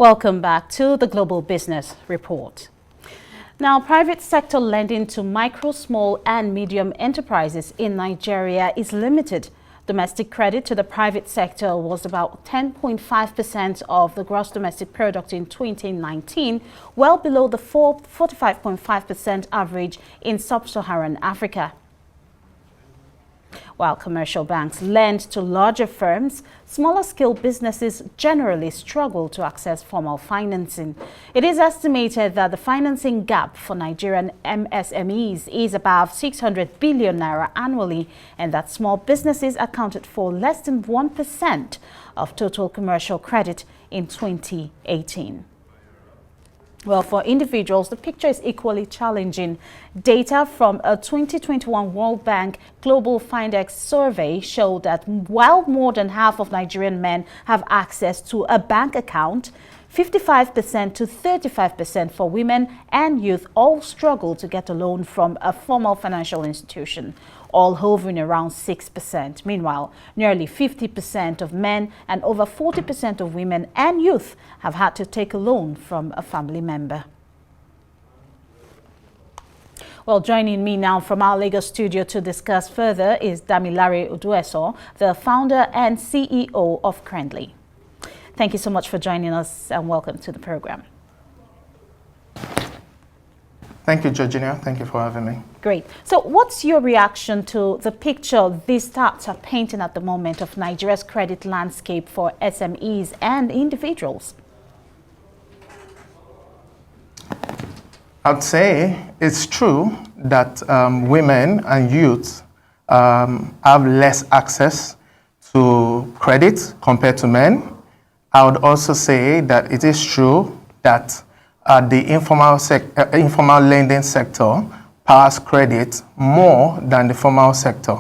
Welcome back to the Global Business Report. Now, private sector lending to micro, small and medium enterprises in Nigeria is limited. Domestic credit to the private sector was about 10.5% of the gross domestic product in 2019, well below the 45.5% average in sub-Saharan Africa. While commercial banks lend to larger firms, smaller scale businesses generally struggle to access formal financing. It is estimated that the financing gap for Nigerian MSMEs is above 600 billion naira annually, and that small businesses accounted for less than 1% of total commercial credit in 2018. Well, for individuals, the picture is equally challenging. Data from a 2021 World Bank Global Findex survey showed that while more than half of Nigerian men have access to a bank account, 55% to 35% for women and youth all struggle to get a loan from a formal financial institution, all hovering around 6%. Meanwhile, nearly 50% of men and over 40% of women and youth have had to take a loan from a family member. Well, joining me now from our Lagos studio to discuss further is Damilare Odueso, the founder and CEO of Crendly. Thank you so much for joining us and welcome to the program. Thank you, Georgina. Thank you for having me. Great. So what's your reaction to the picture these stats are painting at the moment of Nigeria's credit landscape for SMEs and individuals? I'd say it's true that women and youth have less access to credit compared to men. I would also say that it is true that the informal lending sector powers credit more than the formal sector,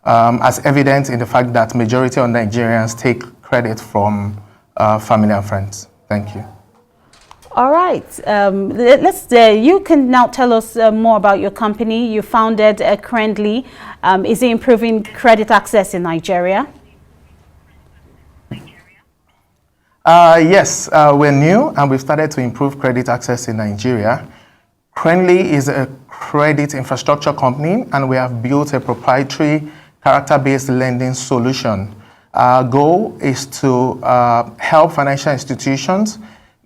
as evident in the fact that majority of Nigerians take credit from family and friends. Thank you. All right. You can now tell us more about your company. You founded Crendly. Is it improving credit access in Nigeria? Yes, we're new and we've started to improve credit access in Nigeria. Crendly is a credit infrastructure company and we have built a proprietary character-based lending solution. Our goal is to help financial institutions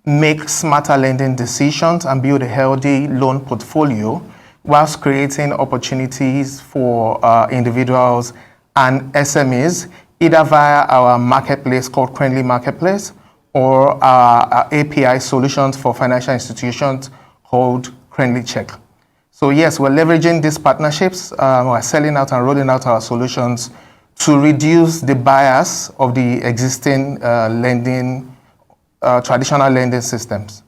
make smarter lending decisions and build a healthy loan portfolio whilst creating opportunities for individuals and SMEs, either via our marketplace called Crendly Marketplace or our API solutions for financial institutions called Crendly Check. So yes, we're leveraging these partnerships. We're selling out and rolling out our solutions to reduce the bias of the existing traditional lending systems.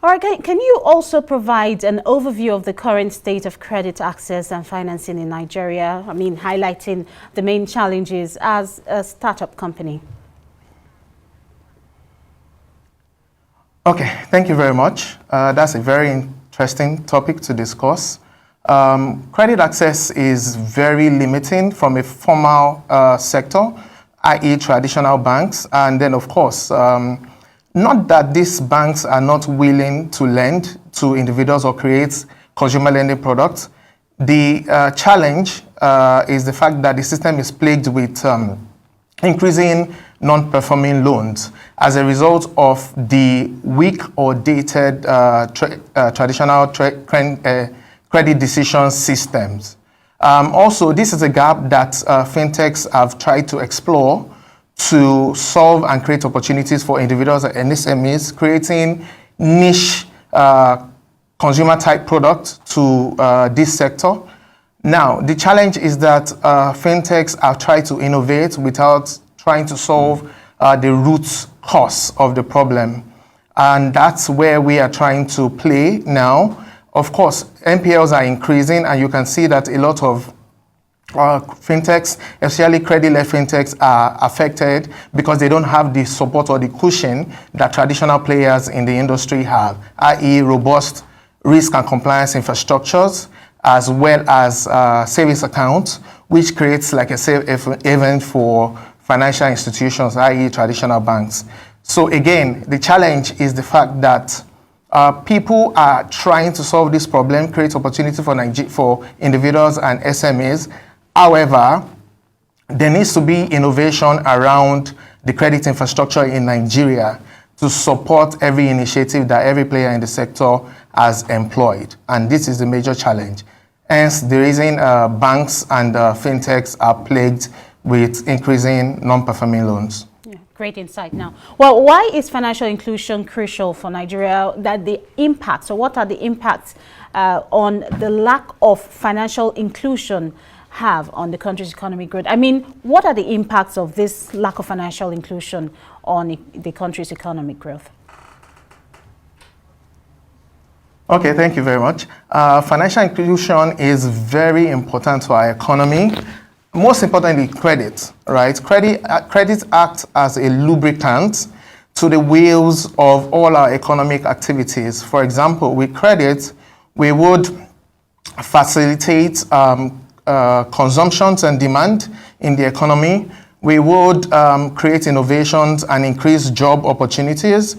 All right, can you also provide an overview of the current state of credit access and financing in Nigeria? I mean, highlighting the main challenges as a startup company. Okay, thank you very much. That's a very interesting topic to discuss. Credit access is very limiting from a formal sector, i.e. traditional banks. And then, of course, not that these banks are not willing to lend to individuals or create consumer lending products. The challenge is the fact that the system is plagued with increasing non-performing loans as a result of the weak or dated traditional credit decision systems. Also, this is a gap that fintechs have tried to explore to solve and create opportunities for individuals and SMEs, creating niche consumer-type products to this sector. Now, the challenge is that fintechs have tried to innovate without trying to solve the root cause of the problem. And that's where we are trying to play now. Of course, NPLs are increasing, and you can see that a lot of fintechs, especially credit-led fintechs, are affected because they don't have the support or the cushion that traditional players in the industry have, i.e. robust risk and compliance infrastructures, as well as savings accounts, which creates like a safe haven for financial institutions, i.e. traditional banks. So again, the challenge is the fact that people are trying to solve this problem, create opportunity for individuals and SMEs. However, there needs to be innovation around the credit infrastructure in Nigeria to support every initiative that every player in the sector has employed. And this is the major challenge. Hence, the reason banks and fintechs are plagued with increasing non-performing loans. Yeah, great insight now. Well, why is financial inclusion crucial for Nigeria? That the impacts, or what are the impacts on the lack of financial inclusion have on the country's economic growth? I mean, what are the impacts of this lack of financial inclusion on the country's economic growth? Okay, thank you very much. Financial inclusion is very important to our economy. Most importantly, credit, right? Credit acts as a lubricant to the wheels of all our economic activities. For example, with credit, we would facilitate consumptions and demand in the economy. We would create innovations and increase job opportunities.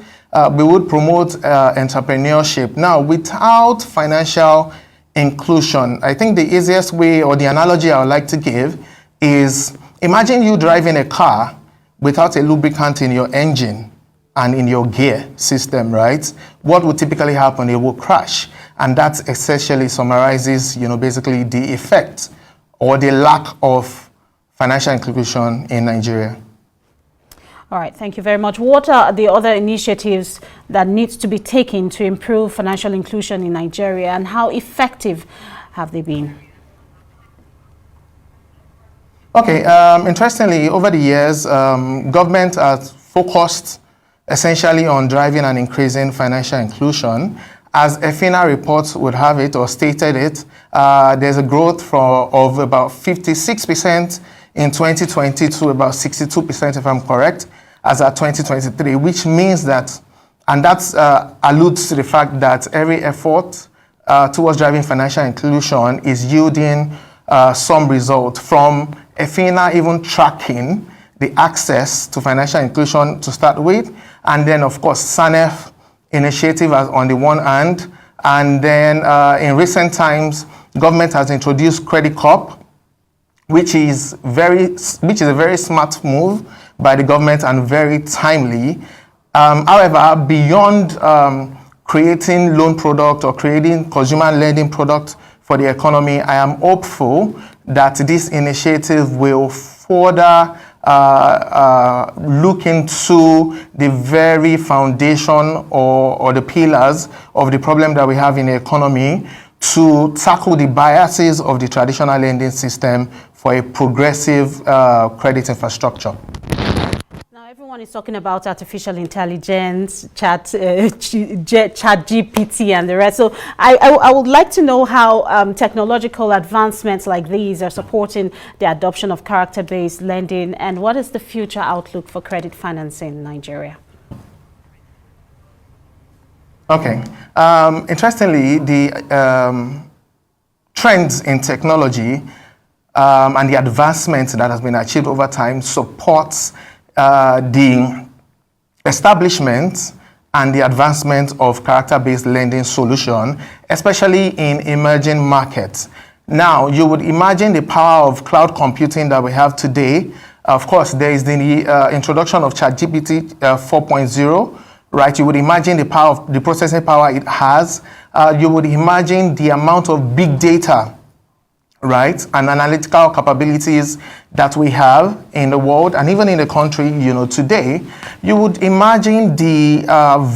We would promote entrepreneurship. Now, without financial inclusion, I think the easiest way, or the analogy I would like to give, is imagine you driving a car without a lubricant in your engine and in your gear system, right? What would typically happen? It will crash. And that essentially summarizes, basically the effect or the lack of financial inclusion in Nigeria. All right, thank you very much. What are the other initiatives that needs to be taken to improve financial inclusion in Nigeria, and how effective have they been? Okay, interestingly, over the years, government has focused essentially on driving and increasing financial inclusion. As EFINA reports would have it, or stated it, there's a growth of about 56% in 2020 to about 62%, if I'm correct, as at 2023, which means that, and that alludes to the fact that every effort towards driving financial inclusion is yielding some result, from EFINA even tracking the access to financial inclusion to start with, and then of course SANEF initiative on the one hand, and then in recent times government has introduced Credit Corp, which is a very smart move by the government and very timely. However, beyond creating loan product or creating consumer lending product for the economy, I am hopeful that this initiative will further look into the very foundation or the pillars of the problem that we have in the economy, to tackle the biases of the traditional lending system for a progressive credit infrastructure. Now, everyone is talking about artificial intelligence, chat GPT and the rest. So I would like to know how technological advancements like these are supporting the adoption of character-based lending, and what is the future outlook for credit financing in Nigeria? Okay. Interestingly, the trends in technology and the advancements that has been achieved over time supports the establishment and the advancement of character-based lending solution, especially in emerging markets. Now, you would imagine the power of cloud computing that we have today. Of course, there is the introduction of ChatGPT 4.0. Right, you would imagine the power of the processing power it has. You would imagine the amount of big data, right, and analytical capabilities that we have in the world and even in the country, today. You would imagine the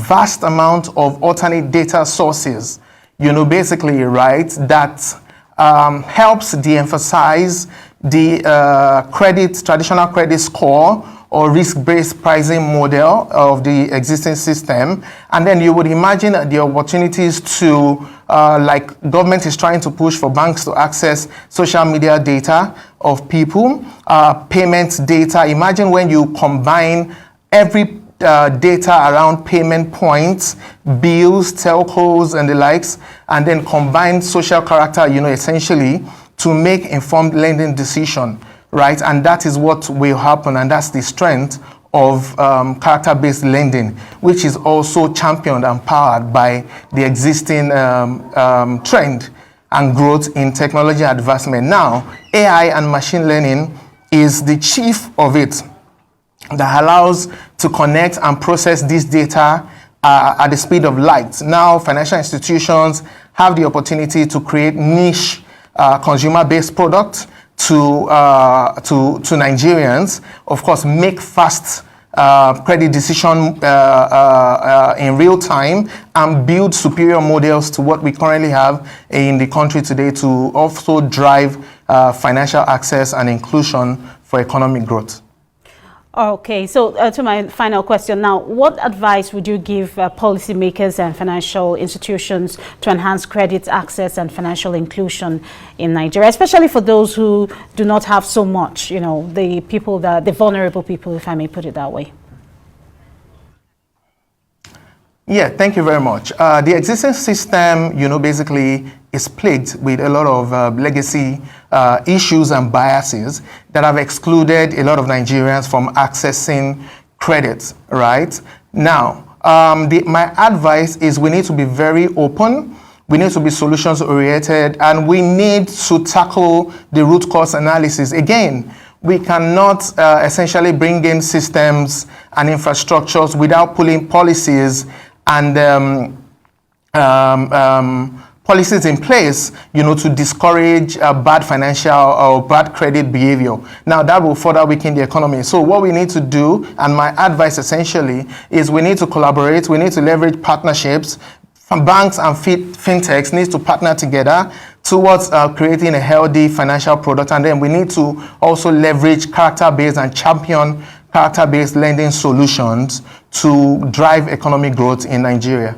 vast amount of alternate data sources, basically, right, that helps de-emphasize the traditional credit score or risk-based pricing model of the existing system. And then you would imagine the opportunities to, like government is trying to push for banks to access social media data of people, payment data. Imagine when you combine every data around payment points, bills, telcos, and the likes, and then combine social character, essentially to make informed lending decision. Right, and that is what will happen, and that's the strength of character-based lending, which is also championed and powered by the existing trend and growth in technology advancement. Now, AI and machine learning is the chief of it that allows to connect and process this data at the speed of light. Now, financial institutions have the opportunity to create niche consumer-based products to Nigerians. Of course, make fast credit decision in real time and build superior models to what we currently have in the country today to also drive financial access and inclusion for economic growth. Okay, so to my final question now, what advice would you give policymakers and financial institutions to enhance credit access and financial inclusion in Nigeria, especially for those who do not have so much, you know, the vulnerable people, if I may put it that way? Yeah, thank you very much. The existing system, you know, basically is plagued with a lot of legacy issues and biases that have excluded a lot of Nigerians from accessing credit, right? Now, my advice is we need to be very open, we need to be solutions oriented, and we need to tackle the root cause analysis. Again, we cannot essentially bring in systems and infrastructures without pulling policies and policies in place, you know, to discourage bad financial or bad credit behavior. Now, that will further weaken the economy. So what we need to do, and my advice essentially, is we need to collaborate, we need to leverage partnerships. Banks and fintechs need to partner together towards creating a healthy financial product, and then we need to also leverage character-based and champion character-based lending solutions to drive economic growth in Nigeria.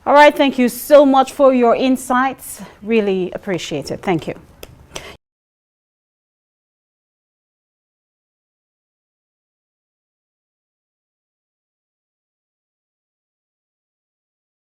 All right, thank you so much for your insights. Really appreciate it. Thank you.